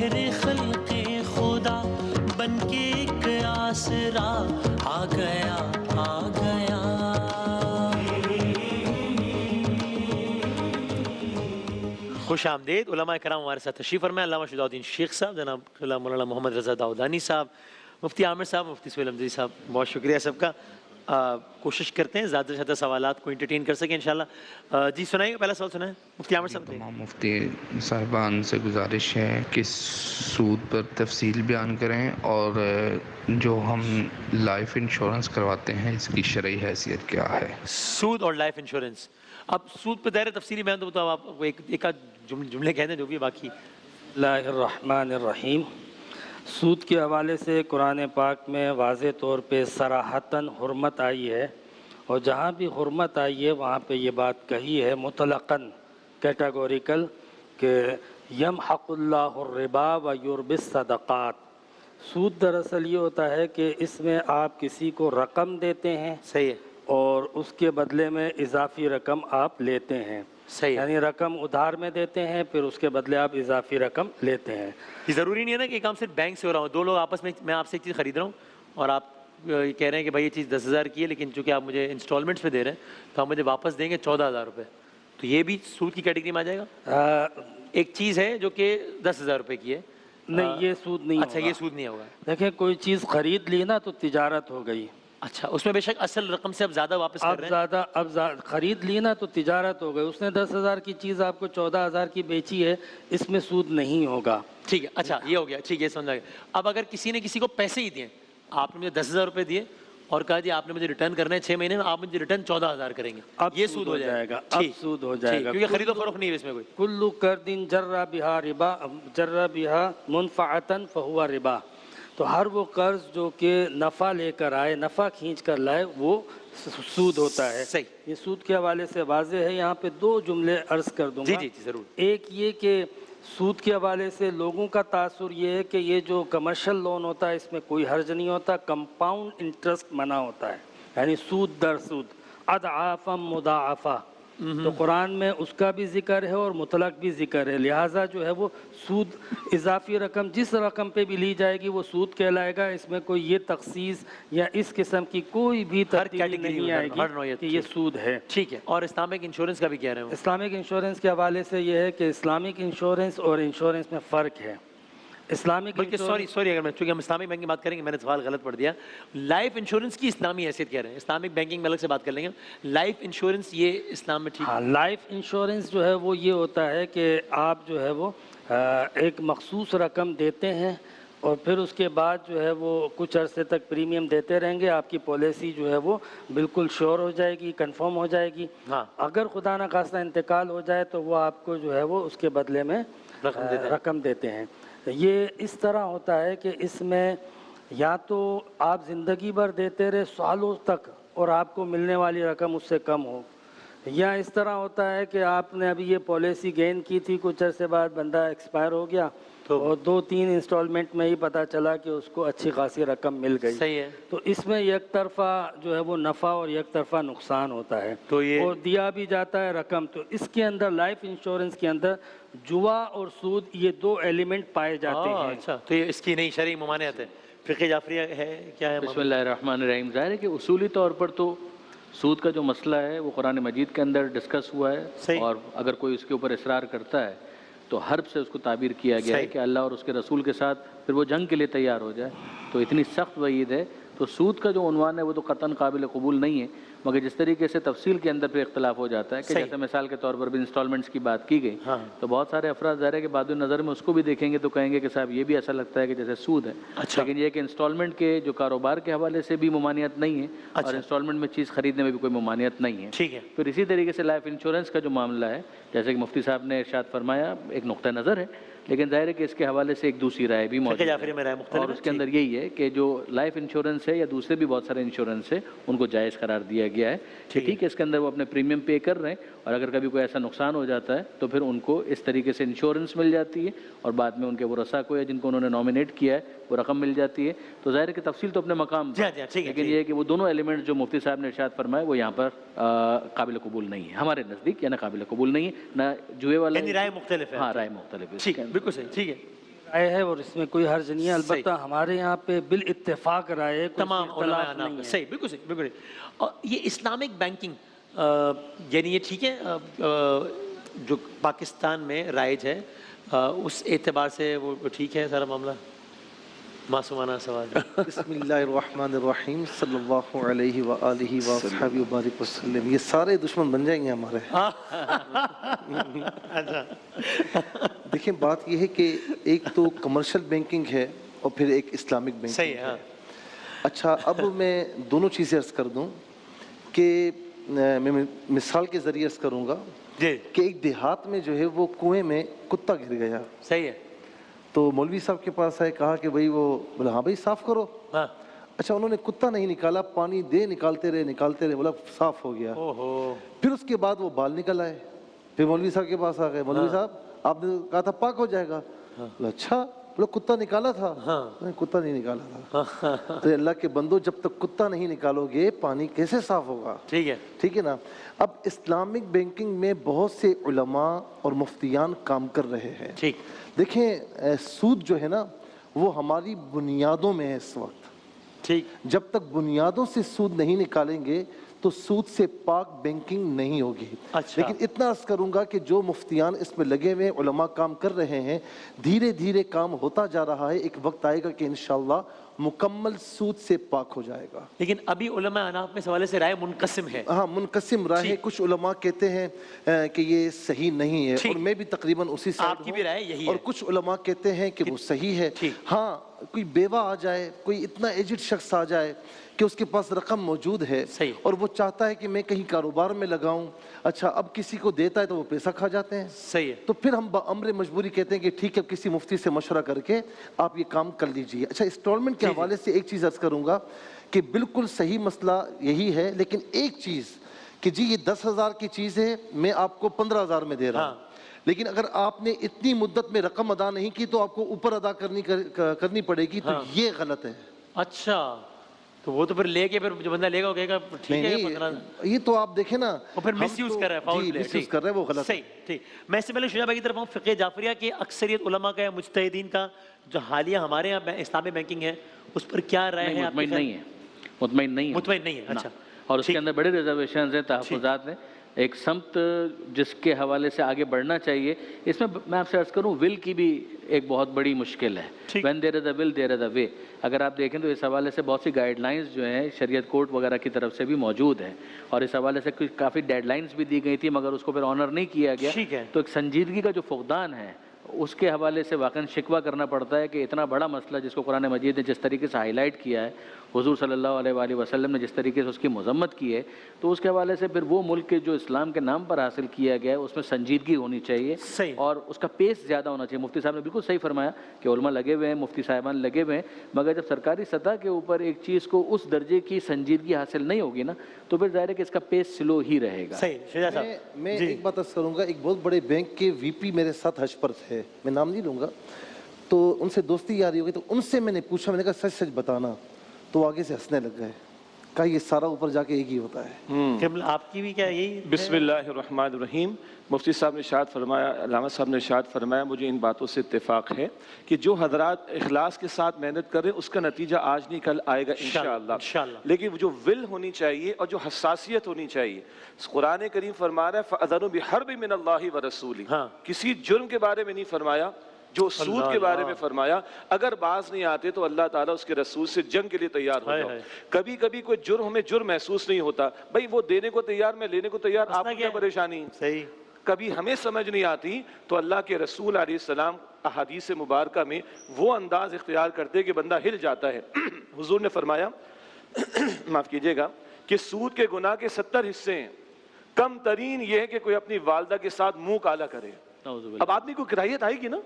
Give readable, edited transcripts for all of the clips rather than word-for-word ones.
مہر خلق خدا بن کے ایک آسرا آ گیا آ گیا. خوش آمدید. علماء کرام ہمارے ساتھ تشریف فرمائے. علامہ شجاع الدین شیخ صاحب، جناب مولانا محمد رضا داؤدانی صاحب، مفتی عامر صاحب، مفتی سہیل احمدی صاحب، بہت شکریہ سب کا. کوشش کرتے ہیں زیادہ سے زیادہ سوالات کو انٹرٹین کر سکیں انشاءاللہ. جی سنائیں گے، پہلا سوال سنائیں مفتی عامر صاحب. تمام مفتی صاحبان سے گزارش ہے کہ سود پر تفصیل بیان کریں، اور جو ہم لائف انشورنس کرواتے ہیں اس کی شرعی حیثیت کیا ہے؟ سود اور لائف انشورنس. اب سود پہ دائرہ تفصیلی بیان تو بتاؤ آپ کو، ایک آدھ جملے کہہ دیں جو بھی باقی. اللہ الرحمن الرحیم. سود کے حوالے سے قرآن پاک میں واضح طور پہ صراحتاً حرمت آئی ہے، اور جہاں بھی حرمت آئی ہے وہاں پہ یہ بات کہی ہے مطلقاً کیٹاگوریکل کہ یمحق اللہ الربا و یربی الصدقات. سود دراصل یہ ہوتا ہے کہ اس میں آپ کسی کو رقم دیتے ہیں، صحیح ہے، اور اس کے بدلے میں اضافی رقم آپ لیتے ہیں. صحیح ہے. یعنی رقم ادھار میں دیتے ہیں، پھر اس کے بدلے آپ اضافی رقم لیتے ہیں. یہ ضروری نہیں ہے نا کہ یہ کام صرف بینک سے ہو رہا ہو. دو لوگ آپس میں آپ سے ایک چیز خرید رہا ہوں اور آپ کہہ رہے ہیں کہ بھائی یہ چیز 10,000 کی ہے، لیکن چونکہ آپ مجھے انسٹالمنٹس پہ دے رہے ہیں تو آپ مجھے واپس دیں گے 14,000 روپے، تو یہ بھی سود کی کیٹیگری میں آ جائے گا. ایک چیز ہے جو کہ 10,000 روپے کی ہے. نہیں، یہ سود نہیں ہوگا. اچھا، یہ سود نہیں ہوگا. دیکھیں، کوئی چیز خرید لی نا تو تجارت ہو گئی. اچھا، اس میں بے شک اصل رقم سے اب زیادہ واپس کر رہے ہیں. اب خرید لی نا تو تجارت ہو گئی. اس نے 10,000 کی چیز آپ کو 14,000 کی بیچی ہے، اس میں سود نہیں ہوگا. ٹھیک ہے، اچھا یہ ہو گیا، ٹھیک ہے، سمجھا گیا. اب اگر کسی نے کسی کو پیسے ہی دیے، آپ نے مجھے 10,000 روپے دیے اور کہا جی آپ نے مجھے ریٹرن کرنا ہے 6 مہینے میں، آپ مجھے ریٹرن 14,000 کریں گے، اب یہ سود ہو جائے گا. اب سود ہو جائے گا، کیونکہ خرید و فروخت نہیں ہے اس میں کوئی. کلو کردن جرہ بہا ربا جرہ بہا منفعتاً فہو ربا. تو ہر وہ قرض جو کہ نفع لے کر آئے، نفع کھینچ کر لائے، وہ سود ہوتا ہے. صحیح. یہ سود کے حوالے سے واضح ہے. یہاں پہ 2 جملے عرض کر دوں گا. جی ضرور. ایک یہ کہ سود کے حوالے سے لوگوں کا تاثر یہ ہے کہ یہ جو کمرشل لون ہوتا ہے اس میں کوئی حرج نہیں ہوتا، کمپاؤنڈ انٹرسٹ منع ہوتا ہے، یعنی سود در سود اضعافا مضاعفہ. تو قرآن میں اس کا بھی ذکر ہے اور مطلق بھی ذکر ہے. لہٰذا جو ہے وہ سود اضافی رقم جس رقم پہ بھی لی جائے گی وہ سود کہلائے گا. اس میں کوئی یہ تخصیص یا اس قسم کی کوئی بھی ترتیب نہیں آئے گی کہ یہ سود ہے. ٹھیک ہے. اور اسلامک انشورنس کا بھی کہہ رہے ہیں. اسلامک انشورنس کے حوالے سے یہ ہے کہ اسلامک انشورنس اور انشورنس میں فرق ہے. اسلامک بلکہ سوری اگر میں، چونکہ ہم اسلامک بینکنگ کی بات کریں گے، میں نے سوال غلط پڑھ دیا. لائف انشورنس کی اسلامی حیثیت کہہ رہے ہیں، اسلامک بینکنگ میں الگ سے بات کر لیں گے. لائف انشورنس یہ اسلام میں ٹھیک؟ ہاں، لائف انشورنس جو ہے وہ یہ ہوتا ہے کہ آپ جو ہے وہ ایک مخصوص رقم دیتے ہیں اور پھر اس کے بعد جو ہے وہ کچھ عرصے تک پریمیم دیتے رہیں گے. آپ کی پالیسی جو ہے وہ بالکل شور ہو جائے گی، کنفرم ہو جائے گی. اگر خدا نہ خواستہ انتقال ہو جائے تو وہ آپ کو جو ہے وہ اس کے بدلے میں رقم دیتے ہیں. یہ اس طرح ہوتا ہے کہ اس میں یا تو آپ زندگی بھر دیتے رہے سالوں تک اور آپ کو ملنے والی رقم اس سے کم ہو، یا اس طرح ہوتا ہے کہ آپ نے ابھی یہ پالیسی گین کی تھی، کچھ عرصے بعد بندہ ایکسپائر ہو گیا اور 2-3 انسٹالمنٹ میں ہی پتہ چلا کہ اس کو اچھی خاصی رقم مل گئی. صحیح ہے. تو اس میں یک طرفہ جو ہے وہ نفع اور یک طرفہ نقصان ہوتا ہے، اور دیا بھی جاتا ہے رقم. تو اس کے اندر لائف انشورنس کے اندر جوا اور سود یہ 2 ایلیمنٹ پائے جاتے ہیں. اچھا، تو یہ اس کی نئی شرعی ممانعت ہے. فقہ جعفریہ ہے کیا ہے؟ بسم اللہ الرحمن الرحیم. ظاہر ہے کہ اصولی طور پر تو سود کا جو مسئلہ ہے وہ قرآن مجید کے اندر ڈسکس ہوا ہے، اور اگر کوئی اس کے اوپر اصرار کرتا ہے تو حرب سے اس کو تعبیر کیا گیا ہے کہ اللہ اور اس کے رسول کے ساتھ پھر وہ جنگ کے لیے تیار ہو جائے. تو اتنی سخت وعید ہے. تو سود کا جو عنوان ہے وہ تو قطعاً قابل قبول نہیں ہے، مگر جس طریقے سے تفصیل کے اندر پہ اختلاف ہو جاتا ہے کہ جیسے مثال کے طور پر بھی انسٹالمنٹس کی بات کی گئی، تو بہت سارے افراد ظاہر ہے کہ بعد نظر میں اس کو بھی دیکھیں گے تو کہیں گے کہ صاحب یہ بھی ایسا لگتا ہے کہ جیسے سود ہے. لیکن یہ کہ انسٹالمنٹ کے جو کاروبار کے حوالے سے بھی ممانعت نہیں ہے، اور انسٹالمنٹ میں چیز خریدنے میں بھی کوئی ممانعت نہیں ہے. ٹھیک ہے. پھر اسی طریقے سے لائف انشورنس کا جو معاملہ ہے، جیسے کہ مفتی صاحب نے ارشاد فرمایا، ایک نقطہ نظر ہے، لیکن ظاہر ہے کہ اس کے حوالے سے ایک دوسری رائے بھی موجود ہے، اور اس کے اندر یہی ہے کہ جو لائف انشورنس ہے یا دوسرے بھی بہت سارے انشورنس ہے ان کو جائز قرار دیا گیا ہے. ٹھیک ہے، اس کے اندر وہ اپنے پریمیم پے کر رہے ہیں، اور اگر کبھی کوئی ایسا نقصان ہو جاتا ہے تو پھر ان کو اس طریقے سے انشورنس مل جاتی ہے، اور بعد میں ان کے ورثاء کو یا جن کو انہوں نے نامینیٹ کیا ہے وہ رقم مل جاتی ہے. تو ظاہر ہے کہ تفصیل تو اپنے مقام پر، لیکن یہ ہے کہ وہ دونوں ایلیمنٹ جو مفتی صاحب نے ارشاد فرمائے وہ یہاں پر قابل قبول نہیں ہے ہمارے نزدیک، یا نہ قابل قبول نہیں ہے نہ جوئے والا. یعنی رائے مختلف ہے. ہاں، رائے مختلف ہے. ٹھیک ہے، بالکل صحیح. ٹھیک ہے. رائے ہے اور اس میں کوئی حرج نہیں ہے. البتہ ہمارے یہاں پہ بالاتفاق رائے ہے, کوئی تمام علماء اختلاف نہیں ہے. صحیح, بالکل صحیح, بالکل. اور یہ اسلامک بینکنگ یعنی یہ ٹھیک ہے جو پاکستان میں رائج ہے, اس اعتبار سے وہ ٹھیک ہے سارا معاملہ؟ معصومانہ سوال. بسم اللہ الرحمن الرحیم, صلی اللہ علیہ وآلہ وصحبہ وبارک وسلم. یہ سارے دشمن بن جائیں گے ہمارے. دیکھیں بات یہ ہے کہ ایک تو کمرشل بینکنگ ہے اور پھر ایک اسلامک بینکنگ صحیح ہے. ہے. اچھا, اب میں دونوں چیزیں عرض کر دوں کہ میں مثال کے ذریعے عرض کروں گا جی. کہ ایک دیہات میں جو ہے وہ کنویں میں کتا گر گیا. صحیح ہے. تو مولوی صاحب کے پاس آئے, کہا کہ بھائی وہ بولا ہاں بھائی صاف کرو. ہاں. اچھا, انہوں نے کتا نہیں نکالا, پانی دے نکالتے رہے, بولا صاف ہو گیا. اوہو. پھر اس کے بعد وہ بال نکل آئے, پھر مولوی صاحب کے پاس آ گئے, مولوی صاحب آپ نے کہا تھا پاک ہو جائے گا. بولا اچھا, بولا کتا نکالا تھا. نہیں, کتا نہیں نکالا تھا. تو اللہ کے بندو, جب تک کتا نہیں نکالو گے پانی کیسے صاف ہوگا؟ ٹھیک ہے. ٹھیک ہے نا. اب اسلامک بینکنگ میں بہت سے علماء اور مفتیان کام کر رہے ہیں. ٹھیک. دیکھیں سود جو ہے نا وہ ہماری بنیادوں میں ہے اس وقت. ٹھیک. جب تک بنیادوں سے سود نہیں نکالیں گے تو سود سے پاک بینکنگ نہیں ہوگی. اچھا. لیکن اتنا عرض کروں گا کہ جو مفتیان اس میں لگے ہوئے, علماء کام کر رہے ہیں, دھیرے دھیرے کام ہوتا جا رہا ہے. ایک وقت آئے گا کہ انشاءاللہ مکمل سود سے پاک ہو جائے گا. لیکن ابھی علماء اناف میں اس حوالے سے رائے منقسم ہے. ہاں, منقسم رائے ہے. کچھ علماء کہتے ہیں کہ یہ صحیح نہیں ہے, اور میں بھی تقریباً اسی سائڈ ہوں. آپ کی بھی رائے یہی ہے. اور کچھ علماء کہتے ہیں کہ وہ صحیح ہے. ہاں, کوئی بیوہ آ جائے, کوئی اتنا ایجڈ شخص آ جائے کہ اس کے پاس رقم موجود ہے اور وہ چاہتا ہے کہ میں کہیں کاروبار میں لگاؤں, اچھا اب کسی کو دیتا ہے تو وہ پیسہ کھا جاتے ہیں. صحیح ہے. تو پھر ہم بامر مجبوری کہتے ہیں کہ ٹھیک ہے, کسی مفتی سے مشورہ کر کے آپ یہ کام کر لیجئے. اچھا, انسٹالمنٹ کے حوالے سے ایک چیز عرض کروں گا کہ بالکل صحیح مسئلہ یہی ہے, لیکن ایک چیز کہ جی یہ 10,000 کی چیز ہے, میں آپ کو 15,000 میں دے رہا ہوں, لیکن اگر آپ نے اتنی مدت میں رقم ادا نہیں کی تو آپ کو اوپر ادا کرنی پڑے گی, تو یہ غلط ہے. اچھا, تو وہ تو پھر لے کے پھر جو بندہ لے گا وہ کہے گا ٹھیک ہے 15. یہ تو آپ دیکھیں نا, وہ پھر مس یوز کر رہا ہے, فاؤل پلے. مس یوز کر رہا ہے, وہ غلط ہے. صحیح. ٹھیک. میں اس سے پہلے شجاع بھائی کی طرف آؤں. فقہ جعفریہ کی اکثریت علماء کا یا مجتہدین کا جو حالیہ ہمارے یہاں اسلامی بینکنگ ہے اس پر کیا رائے ہے؟ مطمئن نہیں ہے. مطمئن نہیں ہے. اچھا. اور اس کے اندر بڑے ریزرویشنز ہیں, تحفظات ہیں. ایک سمت جس کے حوالے سے آگے بڑھنا چاہیے, اس میں آپ سے عرض کروں ول کی بھی ایک بہت بڑی مشکل ہے. when there is a will there is a way. اگر آپ دیکھیں تو اس حوالے سے بہت سی گائیڈ لائنز جو ہیں شریعت کورٹ وغیرہ کی طرف سے بھی موجود ہیں, اور اس حوالے سے کافی ڈیڈ لائنز بھی دی گئی تھی مگر اس کو پھر آنر نہیں کیا گیا. تو ایک سنجیدگی کا جو فقدان ہے اس کے حوالے سے واقعاً شکوہ کرنا پڑتا ہے کہ اتنا بڑا مسئلہ جس کو قرآن مجید نے جس طریقے سے ہائی لائٹ کیا ہے, حضور صلی اللہ علیہ وآلہ وسلم نے جس طریقے سے اس کی مذمت کی ہے, تو اس کے حوالے سے پھر وہ ملک کے جو اسلام کے نام پر حاصل کیا گیا ہے اس میں سنجیدگی ہونی چاہیے اور اس کا پیس زیادہ ہونا چاہیے. مفتی صاحب نے بالکل صحیح فرمایا کہ علماء لگے ہوئے ہیں, مفتی صاحبان لگے ہوئے ہیں, مگر جب سرکاری سطح کے اوپر ایک چیز کو اس درجے کی سنجیدگی حاصل نہیں ہوگی نا تو پھر ظاہر ہے کہ اس کا پیس سلو ہی رہے گا. میں ایک بات عرض کروں گا, ایک بہت بڑے بینک کے وی پی میرے ساتھ حج پر تھے, میں نام نہیں لوں گا, تو ان سے دوستی یاری ہو گئی, تو ان سے میں نے پوچھا, میں نے کہا سچ سچ بتانا, تو آگے سے ہنسنے لگ گئے, کہا یہ سارا اوپر جا کے ایک ہی ہوتا ہے. آپ کی بھی کیا یہی؟ بسم اللہ الرحمن الرحیم. مفتی صاحب نے ارشاد فرمایا, علامہ صاحب نے ارشاد فرمایا, مجھے ان باتوں سے اتفاق ہے کہ جو حضرات اخلاص کے ساتھ محنت کر رہے ہیں اس کا نتیجہ آج نہیں کل آئے گا انشاءاللہ. لیکن جو ول ہونی چاہیے اور جو حساسیت ہونی چاہیے, قرآن کریم فرما رہا ہے فَأَذَنُوا بِحَرْبٍ مِّنَ اللَّهِ وَرَسُولِهِ. کسی جرم کے بارے میں نہیں فرمایا, جو سود کے بارے میں فرمایا, اگر باز نہیں آتے تو اللہ تعالیٰ اس کے رسول سے جنگ کے لیے تیار ہو جاؤ. کبھی کبھی کوئی جرم ہمیں جرم محسوس نہیں ہوتا, بھائی وہ دینے کو تیار, میں لینے کو تیار, آپ کو کیا پریشانی. صحیح. کبھی ہمیں سمجھ نہیں آتی تو اللہ کے رسول علیہ السلام احادیث مبارکہ میں وہ انداز اختیار کرتے کہ بندہ ہل جاتا ہے. حضور نے فرمایا, معاف کیجئے گا, کہ سود کے گناہ کے 70 حصے ہیں, کم ترین یہ ہے کہ کوئی اپنی والدہ کے ساتھ منہ کالا کرے. اب آدمی کو کراہیت آئے گی نا,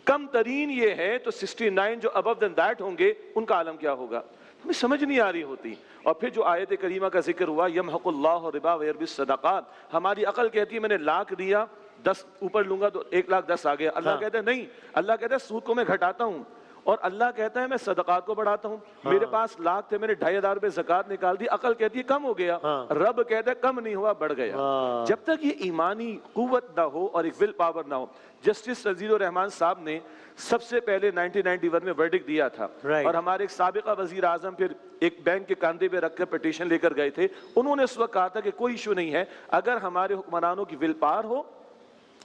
کم ترین یہ ہے, تو 69 جو above than that ہوں گے ان کا عالم کیا ہوگا, ہمیں سمجھ نہیں آ رہی ہوتی. اور پھر جو آیت کریمہ کا ذکر ہوا, یمحق اللہ الربا ویربی الصدقات, ہماری عقل کہتی ہے میں نے 1,00,000 دیا, 10 اوپر لوں گا تو 1,10,000 آ گیا. اللہ کہتا ہے نہیں, اللہ کہتا ہے سود کو میں گھٹاتا ہوں, اور اللہ کہتا ہے میں صدقات کو بڑھاتا ہوں. میرے پاس 1,00,000 تھے, میں نے 2,500 روپے زکوٰۃ نکال دی, عقل کہتی ہے کم ہو گیا, رب کہتا ہے کم نہیں ہوا, بڑھ گیا. جب تک یہ ایمانی قوت نہ ہو اور ایک ول پاور نہ ہو, جسٹس رضی الرحمان صاحب نے سب سے پہلے 1991 میں ورڈکٹ دیا تھا اور ہمارے ایک سابقہ وزیر اعظم پھر ایک بینک کے کاندھے پہ رکھ کر پٹیشن لے کر گئے تھے. انہوں نے اس وقت کہا تھا کہ کوئی ایشو نہیں ہے, اگر ہمارے حکمرانوں کی ول پاور ہو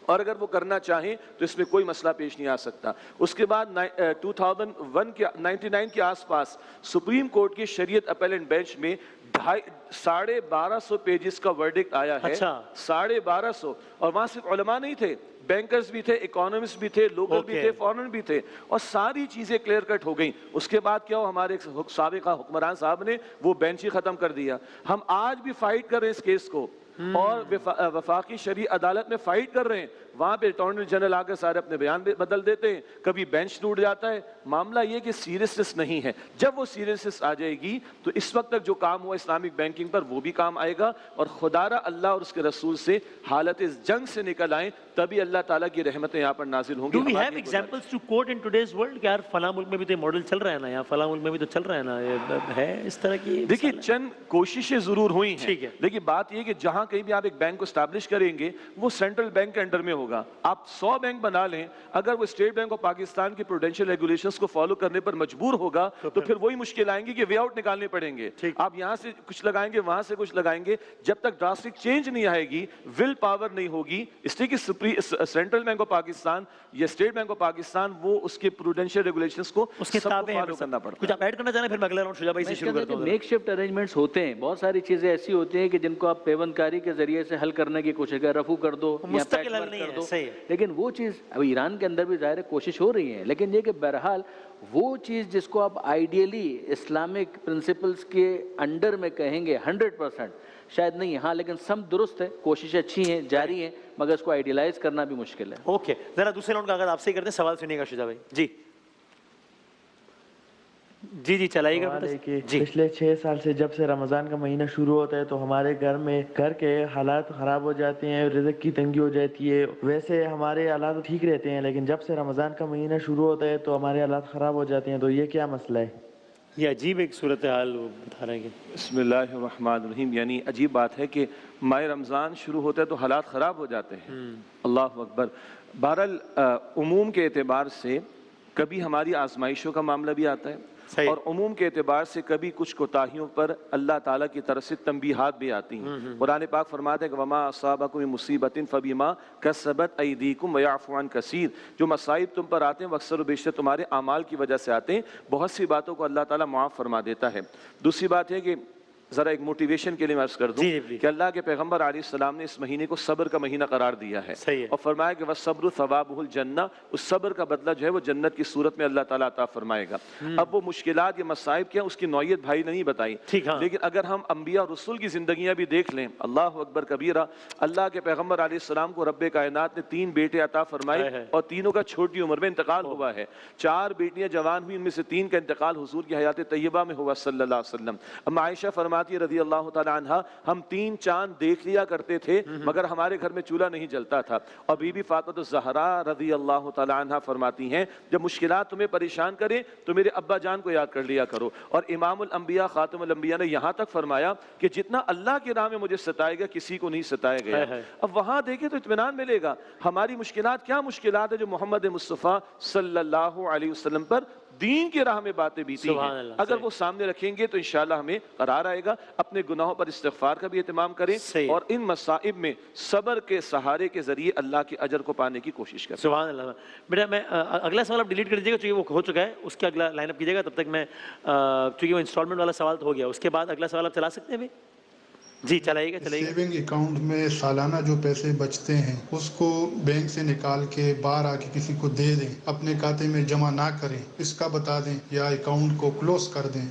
اور اگر وہ کرنا چاہیں تو اس میں کوئی مسئلہ پیش نہیں آ سکتا. اس کے بعد 99 کے آس پاس سپریم کورٹ کی شریعت اپیلنٹ بینچ میں 1250 پیجز کا ورڈکٹ آیا ہے. 1250, اور وہاں صرف علماء نہیں تھے, بینکرز بھی تھے, اکانومسٹ بھی تھے, لوکل بھی تھے, فورن بھی تھے, اور ساری چیزیں کلیئر کٹ ہو گئیں. اس کے بعد کیا ہو, ہمارے سابقہ حکمران صاحب نے وہ بینچ ہی ختم کر دیا. ہم آج بھی فائٹ کر رہے ہیں اس کیس کو, اور وفاقی شرعی عدالت میں فائٹ کر رہے ہیں. وہاں پہ اٹارنی جنرل آ کے سارے اپنے بیان بدل دیتے ہیں, کبھی بینچ ٹوٹ جاتا ہے. معاملہ یہ کہ سیریسنس نہیں ہے. جب وہ سیریسنس آ جائے گی تو اس وقت تک جو کام ہوا اسلامک بینکنگ پر وہ بھی کام آئے گا, اور خدا را اللہ اور اس کے رسول سے حالت جنگ سے نکل آئیں, تبھی اللہ تعالیٰ کی رحمتیں یہاں پر نازل ہوں گی. Do we have examples to quote in today's world کہ یار فلاں ملک میں بھی تو ماڈل چل رہا ہے نا, یا فلاں ملک میں بھی تو چل رہا ہے نا, ہے اس طرح کی؟ دیکھیے چند کوششیں ضرور ہوئی ہیں, لیکن بات یہ کہ جہاں کہیں بھی آپ ایک بینک کو اسٹیبلش کریں گے وہ سینٹرل بینک کے انڈر میں ہوگا. آپ 100 بینک بنا لیں, اگر وہ اسٹیٹ بینک آف پاکستان کی پروڈینشیل ریگولیشنز کو فالو کرنے پر مجبور ہوگا تو پھر وہی مشکل آئیں گی کہ وے آؤٹ نکالنے پڑیں گے. آپ یہاں سے کچھ لگائیں گے, وہاں سے کچھ لگائیں گے, جب تک ڈراسٹک چینج نہیں آئے گی, ول پاور نہیں ہوگی. اس لیے کہ سینٹرل بینک آف پاکستان یا اسٹیٹ بینک آف پاکستان وہ اس کے پروڈینشیل ریگولیشنز کو اس کے تابع فالو کرنا پڑتا ہے. کچھ آپ ایڈ کرنا چاہیں پھر میں اگلا راؤنڈ شجاع بھائی سے شروع کرتا ہوں. میک شفٹ ارینجمنٹس ہوتے ہیں, بہت ساری چیزیں ایسی ہوتی ہیں کہ جن کو آپ پیوند کاری کے ذریعے سے حل کرنے کی کوشش کریں, رفو کر دو یا پیچ ورک کر دو, لیکن وہ چیز اب ایران کے اندر بھی ظاہر کوشش ہو رہی ہے, لیکن یہ کہ بہرحال وہ چیز جس کو آپ آئیڈیلی اسلامک پرنسپلز کے انڈر میں کہیں گے 100% شاید نہیں, ہاں لیکن سم درست ہے, کوششیں اچھی ہیں, جاری ہیں, مگر اس کو آئیڈیلائز کرنا بھی مشکل ہے. اوکے, ذرا دوسرے راؤنڈ کا آغاز آپ سے ہی کرتے ہیں, سوال سنیے گا شجاع بھائی. جی جی جی چلائیے گا. پچھلے 6 سال سے جب سے رمضان کا مہینہ شروع ہوتا ہے تو ہمارے گھر میں گھر کے حالات خراب ہو جاتے ہیں, رزق کی تنگی ہو جاتی ہے. ویسے ہمارے حالات ٹھیک رہتے ہیں, لیکن جب سے رمضان کا مہینہ شروع ہوتا ہے تو ہمارے حالات خراب ہو جاتے ہیں. تو یہ کیا مسئلہ ہے؟ یہ عجیب ایک صورتحال وہ بتا رہے ہیں. بسم اللہ الرحمن الرحیم. یعنی عجیب بات ہے کہ ماہ رمضان شروع ہوتا ہے تو حالات خراب ہو جاتے ہیں. اللہ اکبر. بہرحال عموم کے اعتبار سے کبھی ہماری آزمائشوں کا معاملہ بھی آتا ہے, اور عموم کے اعتبار سے کبھی کچھ کوتاہیوں پر اللہ تعالیٰ کی طرف سے تنبیہات بھی آتی ہیں. قرآن پاک فرماتا ہے کہ وما اصابکم من مصیبت فبما کسبت ایدیکم ویعفو عن کثیر. جو مصائب تم پر آتے ہیں وہ اکثر و بیشتر تمہارے اعمال کی وجہ سے آتے ہیں, بہت سی باتوں کو اللہ تعالیٰ معاف فرما دیتا ہے. دوسری بات ہے کہ ذرا ایک موٹیویشن کے لیے میں عرض کر دوں کہ اللہ کے پیغمبر علیہ السلام نے اس مہینے کو صبر کا مہینہ قرار دیا ہے, اور فرمایا کہ وَالصَّبْرُ ثَوَابُهُ الْجَنَّةُ, اس صبر کا بدلہ جو ہے وہ جنت کی صورت میں اللہ تعالیٰ عطا فرمائے گا. اب وہ مشکلات یا مصائب کیا, اس کی نوعیت بھائی نے نہیں بتائی, لیکن اگر ہم انبیاء اور رسول کی زندگیاں بھی دیکھ لیں, اللہ اکبر کبیرہ, اللہ کے پیغمبر علیہ السلام کو رب کائنات نے 3 بیٹے عطا فرمائے, اور تینوں کا چھوٹی عمر میں انتقال ہوا ہے. 4 بیٹیاں جوان ہوئی, ان میں سے 3 کا انتقال حضور کی حیات طیبہ میں ہوا صلی اللہ علیہ وسلم. ام عائشہ فرماتی رضی اللہ تعالیٰ عنہ, ہم 3 چاند دیکھ لیا کرتے تھے مگر ہمارے گھر میں چولہا نہیں جلتا تھا. اور بی بی فاطمہ الزہرا رضی اللہ تعالیٰ عنہ فرماتی ہیں, جب مشکلات تمہیں پریشان کریں تو میرے ابا جان کو یاد کر لیا کرو. اور امام الانبیاء خاتم الانبیاء نے یہاں تک فرمایا کہ جتنا اللہ کی راہ میں مجھے ستائے گا کسی کو نہیں ستایا گیا. اب وہاں دیکھیں تو اطمینان ملے گا. ہماری مشکلات کیا مشکلات ہے جو محمد مصطفیٰ صلی اللہ علیہ وسلم پر دین کی راہ میں باتیں بیتی ہیں, اگر وہ سامنے رکھیں گے تو انشاءاللہ ہمیں قرار آئے گا. اپنے گناہوں پر استغفار کا بھی اہتمام کریں, اور ان مصائب میں صبر کے سہارے کے ذریعے اللہ کے اجر کو پانے کی کوشش کریں. سبحان اللہ. بیٹا میں اگلا سوال آپ ڈیلیٹ کر دیجیے گا چونکہ وہ ہو چکا ہے, اس کے اگلا لائن اپ کیجیے گا. تب تک میں چونکہ وہ انسٹالمنٹ والا سوال تو ہو گیا, اس کے بعد اگلا سوال آپ چلا سکتے ہیں ابھی. جی چلائیے گا. سیونگ اکاؤنٹ میں سالانہ جو پیسے بچتے ہیں اس کو بینک سے نکال کے باہر آ کے کسی کو دے دیں, اپنے کھاتے میں جمع نہ کریں, اس کا بتا دیں, یا اکاؤنٹ کو کلوز کر دیں.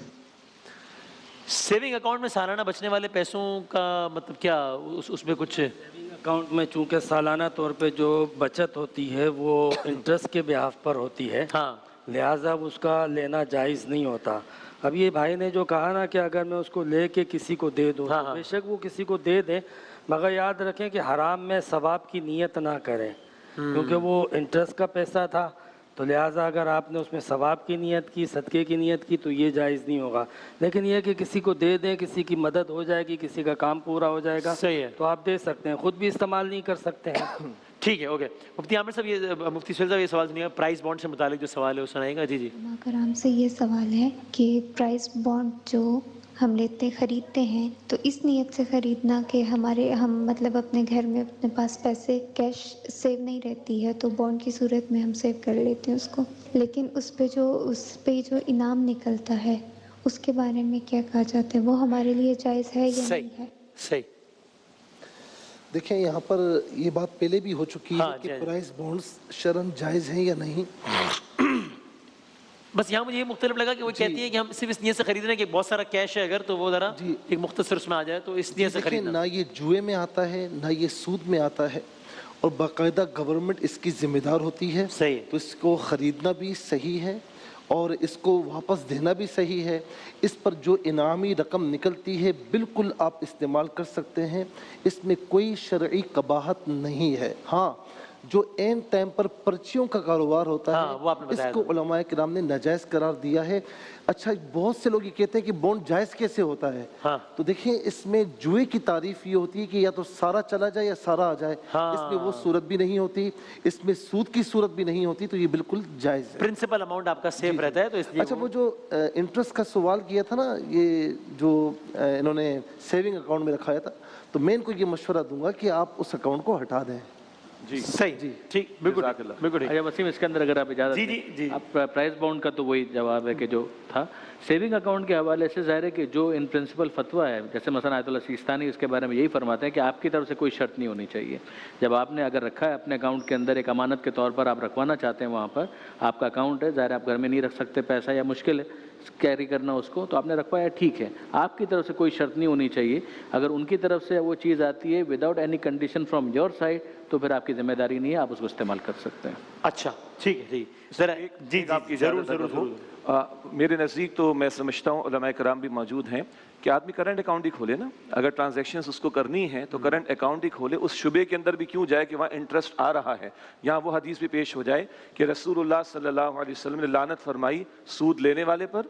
سیونگ اکاؤنٹ میں سالانہ بچنے والے پیسوں کا مطلب کیا, اس میں کچھ اکاؤنٹ میں چونکہ سالانہ طور پہ جو بچت ہوتی ہے وہ انٹرسٹ کے بیاف پر ہوتی ہے, لہٰذا اس کا لینا جائز نہیں ہوتا. اب یہ بھائی نے جو کہا نا کہ اگر میں اس کو لے کے کسی کو دے دوں, بے شک وہ کسی کو دے دیں, مگر یاد رکھیں کہ حرام میں ثواب کی نیت نہ کریں, کیونکہ وہ انٹرسٹ کا پیسہ تھا. تو لہٰذا اگر آپ نے اس میں ثواب کی نیت کی, صدقے کی نیت کی, تو یہ جائز نہیں ہوگا. لیکن یہ کہ کسی کو دے دیں, کسی کی مدد ہو جائے گی, کسی کا کام پورا ہو جائے گا, تو آپ دے سکتے ہیں, خود بھی استعمال نہیں کر سکتے ہیں. ٹھیک ہے اوکے. مفتی عامر صاحب یہ مفتی سہیل صاحب یہ سوال سنیے گا, پرائز بانڈ سے متعلق جو سوال ہے وہ سنائے گا. جی جی علماء کرام سے یہ سوال ہے کہ پرائز بانڈ جو ہم خریدتے ہیں تو اس نیت سے خریدنا کہ ہم مطلب اپنے گھر میں اپنے پاس پیسے کیش سیو نہیں رہتی ہے تو بانڈ کی صورت میں ہم سیو کر لیتے ہیں اس کو, لیکن اس پہ جو انعام نکلتا ہے اس کے بارے میں کیا کہا جاتا ہے, وہ ہمارے لیے جائز ہے یا نہیں ہے؟ صحیح. دیکھیں یہاں پر یہ بات پہلے بھی ہو چکی ہے کہ پرائز بانڈز شرعاً جائز ہیں یا نہیں. بس یہاں مجھے یہ مختلف لگا کہ وہ کہتی ہے کہ ہم صرف اس نیت سے خرید رہے ہیں کہ بہت سارا کیش ہے اگر تو وہ ذرا ایک مختصر اس میں آ جائے تو اس نیت سے خریدنا. نہ یہ جوئے میں آتا ہے نہ یہ سود میں آتا ہے, اور باقاعدہ گورنمنٹ اس کی ذمہ دار ہوتی ہے. صحیح. تو اس کو خریدنا بھی صحیح ہے اور اس کو واپس دینا بھی صحیح ہے. اس پر جو انعامی رقم نکلتی ہے بالکل آپ استعمال کر سکتے ہیں, اس میں کوئی شرعی قباحت نہیں ہے. ہاں جو عین ٹائم پر پرچیوں کا کاروبار ہوتا ہے اس کو علماء کرام نے ناجائز قرار دیا ہے. اچھا بہت سے لوگ یہ کہتے ہیں کہ بانڈ جائز کیسے ہوتا ہے, تو دیکھیں اس میں جوئے کی تعریف یہ ہوتی ہے کہ یا تو سارا چلا جائے یا سارا آ جائے, اس میں وہ صورت بھی نہیں ہوتی, اس میں سود کی صورت بھی نہیں ہوتی, تو یہ بالکل جائز ہے. پرنسپل اماؤنٹ آپ کا سیف رہتا ہے تو اس لیے. اچھا وہ جو انٹرسٹ کا سوال کیا تھا نا, یہ جو انہوں نے سیونگ اکاؤنٹ میں رکھایا تھا, تو میں ان کو یہ مشورہ دوں گا کہ آپ اس اکاؤنٹ کو ہٹا دیں. جی صحیح. جی ٹھیک بالکل بالکل. اچھا وسیم اس کے اندر اگر آپ اجازت جی آپ پرائز بانڈ کا تو وہی جواب ہے کہ جو تھا سیونگ اکاؤنٹ کے حوالے سے ظاہر ہے کہ جو ان پرنسپل فتویٰ ہے, جیسے مثلا آیت اللہ سیستانی اس کے بارے میں یہی فرماتے ہیں کہ آپ کی طرف سے کوئی شرط نہیں ہونی چاہیے. جب آپ نے اگر رکھا ہے اپنے اکاؤنٹ کے اندر ایک امانت کے طور پر آپ رکھوانا چاہتے ہیں, وہاں پر آپ کا اکاؤنٹ ہے, ظاہر آپ گھر میں نہیں رکھ سکتے پیسہ یا مشکل ہے کیری کرنا اس کو, تو آپ نے رکھوایا ٹھیک ہے, آپ کی طرف سے کوئی شرط نہیں ہونی چاہیے. اگر ان کی طرف سے وہ چیز آتی ہے without any condition from your side تو پھر آپ کی ذمہ داری نہیں ہے, آپ اس کو استعمال کر سکتے ہیں. اچھا ٹھیک ہے. ذرا جی آپ کی ضرور. میرے نزدیک تو میں سمجھتا ہوں علماء کرام بھی موجود ہیں کہ آدمی کرنٹ اکاؤنٹ ہی کھولے نا, اگر ٹرانزیکشنز اس کو کرنی ہے تو کرنٹ اکاؤنٹ ہی کھولے. اس شبے کے اندر بھی کیوں جائے کہ وہاں انٹرسٹ آ رہا ہے. یہاں وہ حدیث بھی پیش ہو جائے کہ رسول اللہ صلی اللہ علیہ وسلم نے لعنت فرمائی سود لینے والے پر,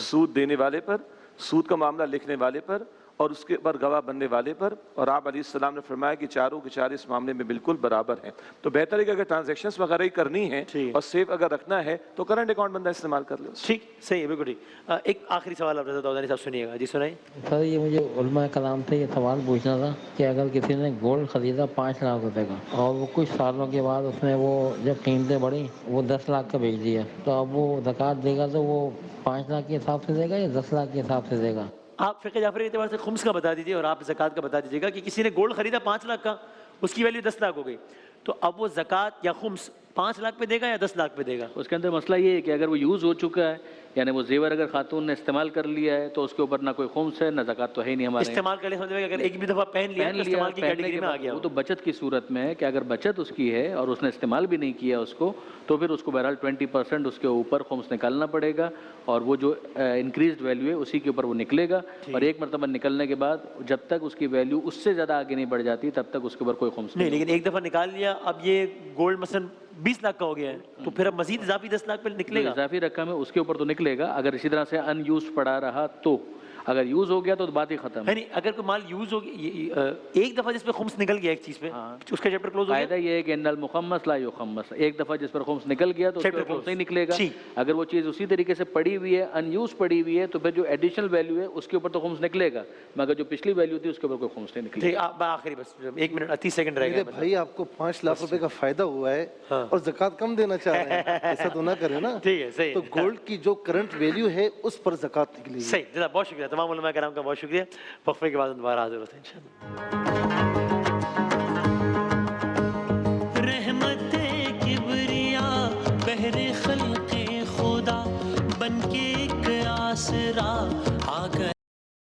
سود دینے والے پر, سود کا معاملہ لکھنے والے پر اور اس کے پر گواہ بننے والے پر, اور آپ علیہ السلام نے فرمایا کہ چاروں کے چار اس معاملے میں بالکل برابر ہیں. تو بہتر ہے کہ اگر ٹرانزیکشنز وغیرہ ہی کرنی ہے اور سیف اگر رکھنا ہے تو کرنٹ اکاؤنٹ بندہ استعمال کر لے. ٹھیک صحیح ہے بالکل ٹھیک. ایک آخری سوال آپ رضا داؤدانی صاحب سنیے گا. جی سنائیں. سر یہ مجھے علماء کلام سے یہ سوال پوچھنا تھا کہ اگر کسی نے گولڈ خریدا 5 لاکھ روپے کا اور وہ کچھ سالوں کے بعد اس نے وہ جب قیمتیں بڑھی وہ 10 لاکھ کا بیچ دیا, تو اب وہ زکوٰۃ دے گا تو وہ 5 لاکھ کے حساب سے دے گا یا 10 لاکھ کے حساب سے دے گا؟ آپ فقہ جعفری کے اعتبار سے خمس کا بتا دیجیے اور آپ زکوٰۃ کا بتا دیجیے گا کہ کسی نے گولڈ خریدا 5 لاکھ کا, اس کی ویلیو 10 لاکھ ہو گئی, تو اب وہ زکوٰۃ یا خمس 5 لاکھ پہ دے گا یا 10 لاکھ پہ دے گا؟ اس کے اندر مسئلہ یہ ہے کہ اگر وہ یوز ہو چکا ہے, یعنی وہ زیور اگر خاتون نے استعمال کر لیا ہے تو اس کے اوپر نہ کوئی خمس ہے نہ زکوٰۃ تو ہے ہی نہیں ہمارے. استعمال کرنے سے اگر ایک بھی دفعہ پہن لیا استعمال کی کیٹیگری میں آ گیا, وہ تو بچت کی صورت میں ہے کہ اگر بچت اس کی ہے اور اس نے استعمال بھی نہیں کیا اس کو, تو پھر اس کو بہرحال 20% اس کے اوپر خمس نکالنا پڑے گا, اور وہ جو انکریزڈ ویلیو ہے اسی کے اوپر وہ نکلے گا. اور ایک مرتبہ نکلنے کے بعد جب تک اس کی ویلیو اس سے زیادہ آگے نہیں بڑھ جاتی تب تک اس کے اوپر کوئی خمس نہیں. لیکن ایک دفعہ نکال لیا, اب یہ گولڈ مثلا 20 لاکھ کا ہو گیا ہے تو پھر اب مزید اضافی 10 لاکھ پہ نکلے گا. اضافی رقم ہے اس کے اوپر تو نکلے گا, اگر اسی طرح سے ان یوز پڑا رہا تو. اگر یوز ہو گیا تو بات ہی ختم ہے. نہیں اگر کوئی مال یوز ہو گیا ایک دفعہ جس پہ خمس نکل گیا ایک چیز پہ, اس کا چیپٹر کلوز ہو گیا. فائدہ یہ ہے کہ ان المخمس لا یخمس, ایک دفعہ جس پر خمس نکل گیا تو اس پر خمس نہیں نکلے گا. اگر وہ چیز اسی طریقے سے پڑی ہوئی ہے ان یوز پڑی ہوئی ہے تو پھر جو ایڈیشنل ویلیو ہے اس کے اوپر تو خمس نکلے گا, مگر جو پچھلی ویلیو تھی اس کے اوپر کوئی خمس نہیں نکلے گا. آخری بس 1 منٹ 30 سیکنڈ رہ گئے. بھائی آپ کو 5 لاکھ روپے کا فائدہ ہوا ہے اور زکوٰۃ کم دینا چاہ رہے ہیں, ایسا تو نہ کریں نا. ٹھیک ہے صحیح. تو گولڈ کی جو کرنٹ ویلیو ہے اس پر زکوٰۃ نکلے گی. صحیح. جناب بہت شکریہ, تمام علماء کرام کا بہت شکریہ. وقفے کے بعد دوبارہ حاضر ہوتے ہیں انشاءاللہ. رحمت کبریا بہر خلق خدا بن کے ایک آسرا